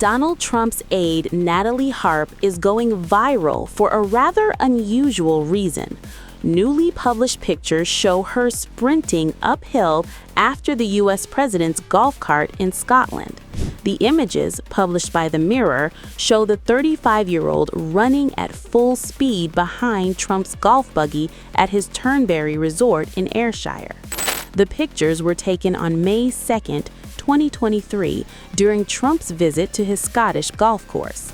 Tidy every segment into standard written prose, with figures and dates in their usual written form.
Donald Trump's aide, Natalie HARP, is going viral for a rather unusual reason. Newly published pictures show her sprinting uphill after the U.S. president's golf cart in Scotland. The images, published by The Mirror, show the 35-year-old running at full speed behind Trump's golf buggy at his Turnberry resort in Ayrshire. The pictures were taken on May 2nd, 2023, during Trump's visit to his Scottish golf course.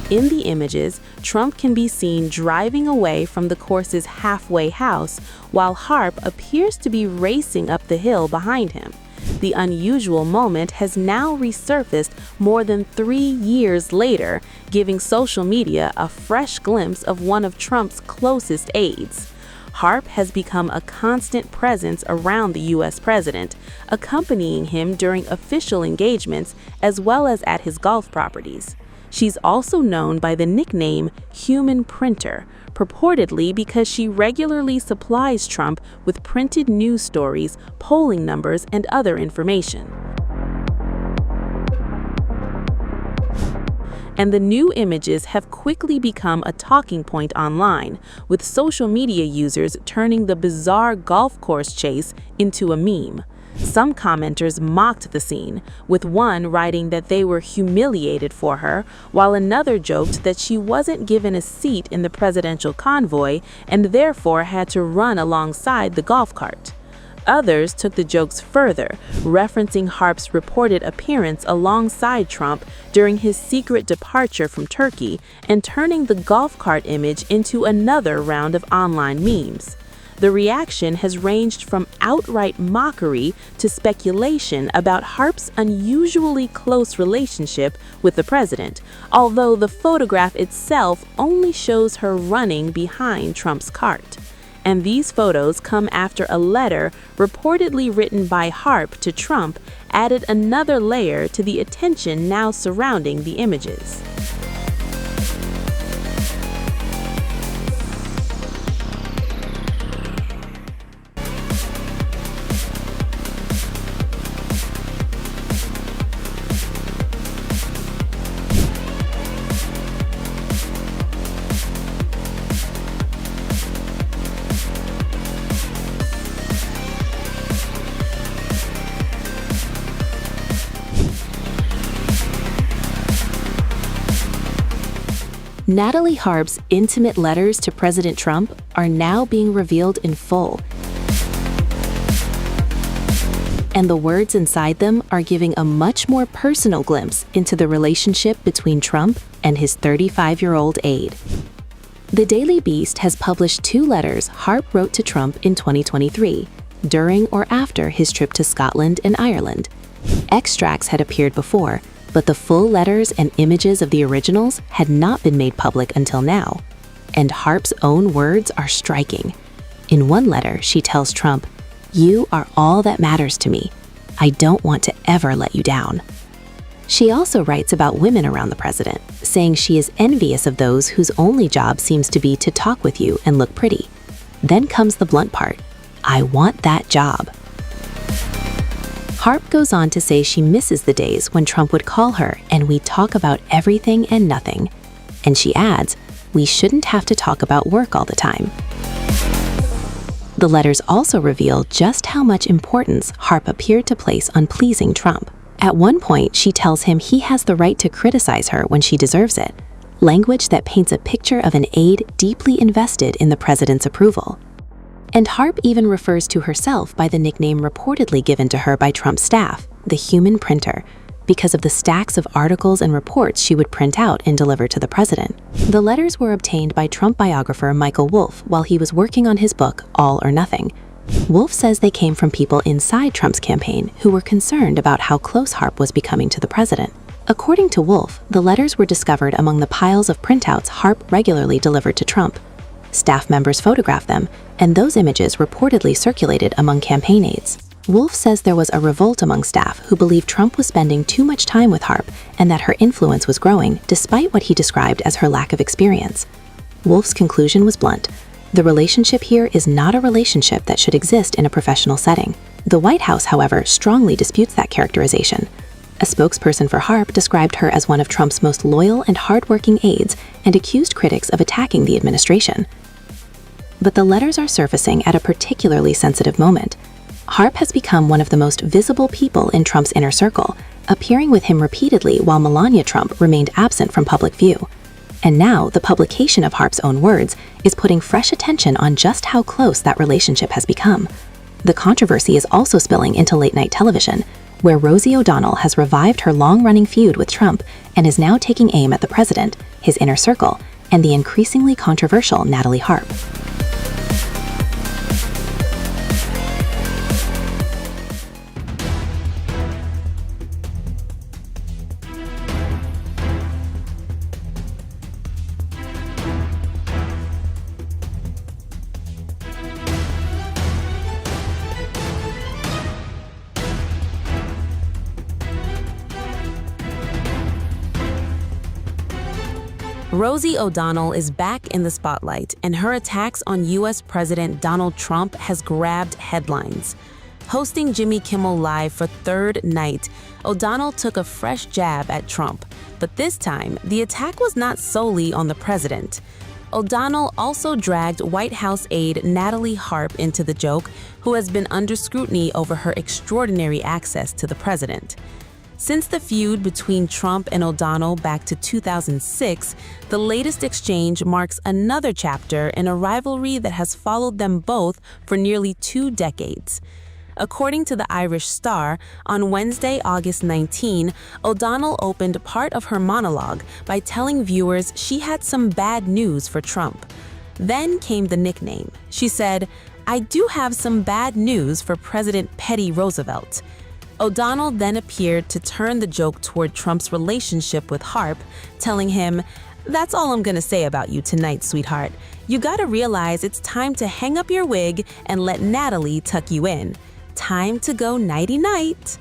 In the images, Trump can be seen driving away from the course's halfway house, while HARP appears to be racing up the hill behind him. The unusual moment has now resurfaced more than 3 years later, giving social media a fresh glimpse of one of Trump's closest aides. HARP has become a constant presence around the U.S. president, accompanying him during official engagements as well as at his golf properties. She's also known by the nickname Human Printer, purportedly because she regularly supplies Trump with printed news stories, polling numbers, and other information. And the new images have quickly become a talking point online, with social media users turning the bizarre golf course chase into a meme. Some commenters mocked the scene, with one writing that they were humiliated for her, while another joked that she wasn't given a seat in the presidential convoy and therefore had to run alongside the golf cart. Others took the jokes further, referencing HARP's reported appearance alongside Trump during his secret departure from Turkey and turning the golf cart image into another round of online memes. The reaction has ranged from outright mockery to speculation about HARP's unusually close relationship with the president, although the photograph itself only shows her running behind Trump's cart. And these photos come after a letter reportedly written by HARP to Trump added another layer to the attention now surrounding the images. Natalie HARP's intimate letters to President Trump are now being revealed in full. And the words inside them are giving a much more personal glimpse into the relationship between Trump and his 35-year-old aide. The Daily Beast has published 2 letters HARP wrote to Trump in 2023, during or after his trip to Scotland and Ireland. Extracts had appeared before, but the full letters and images of the originals had not been made public until now. And HARP's own words are striking. In one letter, she tells Trump, "You are all that matters to me. I don't want to ever let you down." She also writes about women around the president, saying she is envious of those whose only job seems to be to talk with you and look pretty. Then comes the blunt part, "I want that job." HARP goes on to say she misses the days when Trump would call her and we'd talk about everything and nothing. And she adds, "We shouldn't have to talk about work all the time." The letters also reveal just how much importance HARP appeared to place on pleasing Trump. At one point, she tells him he has the right to criticize her when she deserves it, language that paints a picture of an aide deeply invested in the president's approval. And HARP even refers to herself by the nickname reportedly given to her by Trump's staff, the Human Printer, because of the stacks of articles and reports she would print out and deliver to the president. The letters were obtained by Trump biographer Michael Wolff while he was working on his book, All or Nothing. Wolff says they came from people inside Trump's campaign who were concerned about how close HARP was becoming to the president. According to Wolff, the letters were discovered among the piles of printouts HARP regularly delivered to Trump. Staff members photographed them, and those images reportedly circulated among campaign aides. Wolff says there was a revolt among staff who believed Trump was spending too much time with HARP and that her influence was growing despite what he described as her lack of experience. Wolff's conclusion was blunt. The relationship here is not a relationship that should exist in a professional setting. The White House, however, strongly disputes that characterization. A spokesperson for HARP described her as one of Trump's most loyal and hardworking aides and accused critics of attacking the administration. But the letters are surfacing at a particularly sensitive moment. HARP has become one of the most visible people in Trump's inner circle, appearing with him repeatedly while Melania Trump remained absent from public view. And now, the publication of HARP's own words is putting fresh attention on just how close that relationship has become. The controversy is also spilling into late-night television, where Rosie O'Donnell has revived her long-running feud with Trump and is now taking aim at the president, his inner circle, and the increasingly controversial Natalie HARP. Rosie O'Donnell is back in the spotlight, and her attacks on U.S. President Donald Trump has grabbed headlines. Hosting Jimmy Kimmel Live for third night, O'Donnell took a fresh jab at Trump, but this time, the attack was not solely on the president. O'Donnell also dragged White House aide Natalie HARP into the joke, who has been under scrutiny over her extraordinary access to the president. Since the feud between Trump and O'Donnell back to 2006, the latest exchange marks another chapter in a rivalry that has followed them both for nearly 2 decades. According to the Irish Star, on Wednesday, August 19, O'Donnell opened part of her monologue by telling viewers she had some bad news for Trump. Then came the nickname. She said, "I do have some bad news for President Teddy Roosevelt." O'Donnell then appeared to turn the joke toward Trump's relationship with HARP, telling him, "That's all I'm gonna say about you tonight, sweetheart. You gotta realize it's time to hang up your wig and let Natalie tuck you in. Time to go nighty-night."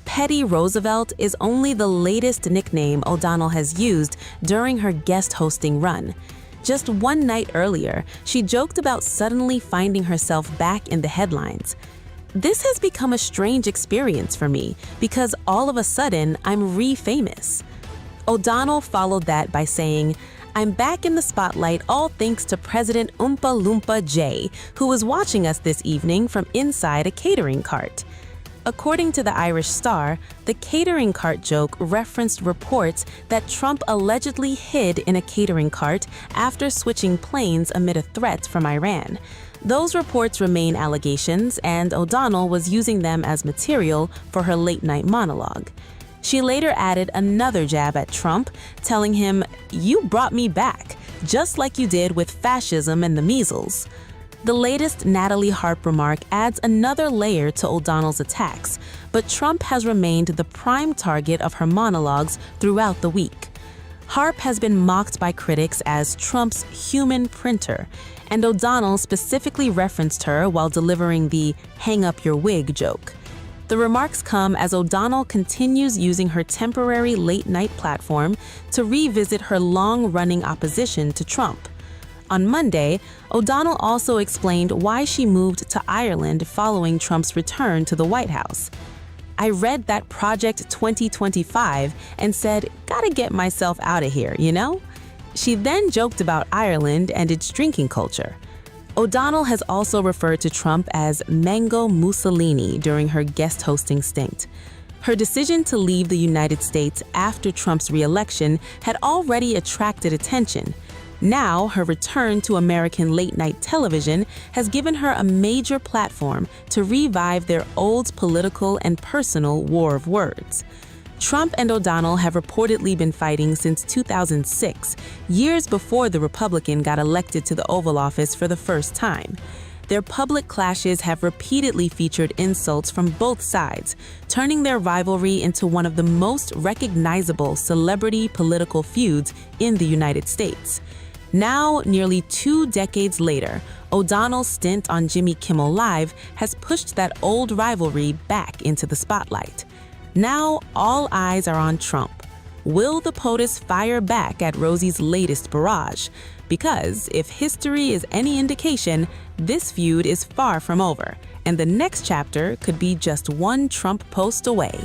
Teddy Roosevelt is only the latest nickname O'Donnell has used during her guest hosting run. Just one night earlier, she joked about suddenly finding herself back in the headlines. "This has become a strange experience for me because all of a sudden I'm re-famous." O'Donnell followed that by saying, "I'm back in the spotlight all thanks to President Oompa Loompa J, who was watching us this evening from inside a catering cart." According to the Irish Star, the catering cart joke referenced reports that Trump allegedly hid in a catering cart after switching planes amid a threat from Iran. Those reports remain allegations, and O'Donnell was using them as material for her late-night monologue. She later added another jab at Trump, telling him, "You brought me back, just like you did with fascism and the measles." The latest Natalie HARP remark adds another layer to O'Donnell's attacks, but Trump has remained the prime target of her monologues throughout the week. HARP has been mocked by critics as Trump's human printer, and O'Donnell specifically referenced her while delivering the "hang up your wig" joke. The remarks come as O'Donnell continues using her temporary late-night platform to revisit her long-running opposition to Trump. On Monday, O'Donnell also explained why she moved to Ireland following Trump's return to the White House. "I read that Project 2025 and said, gotta get myself out of here, you know?" She then joked about Ireland and its drinking culture. O'Donnell has also referred to Trump as Mango Mussolini during her guest hosting stint. Her decision to leave the United States after Trump's re-election had already attracted attention. Now, her return to American late-night television has given her a major platform to revive their old political and personal war of words. Trump and O'Donnell have reportedly been fighting since 2006, years before the Republican got elected to the Oval Office for the first time. Their public clashes have repeatedly featured insults from both sides, turning their rivalry into one of the most recognizable celebrity political feuds in the United States. Now, nearly 2 decades later, O'Donnell's stint on Jimmy Kimmel Live has pushed that old rivalry back into the spotlight. Now, all eyes are on Trump. Will the POTUS fire back at Rosie's latest barrage? Because if history is any indication, this feud is far from over, and the next chapter could be just one Trump post away.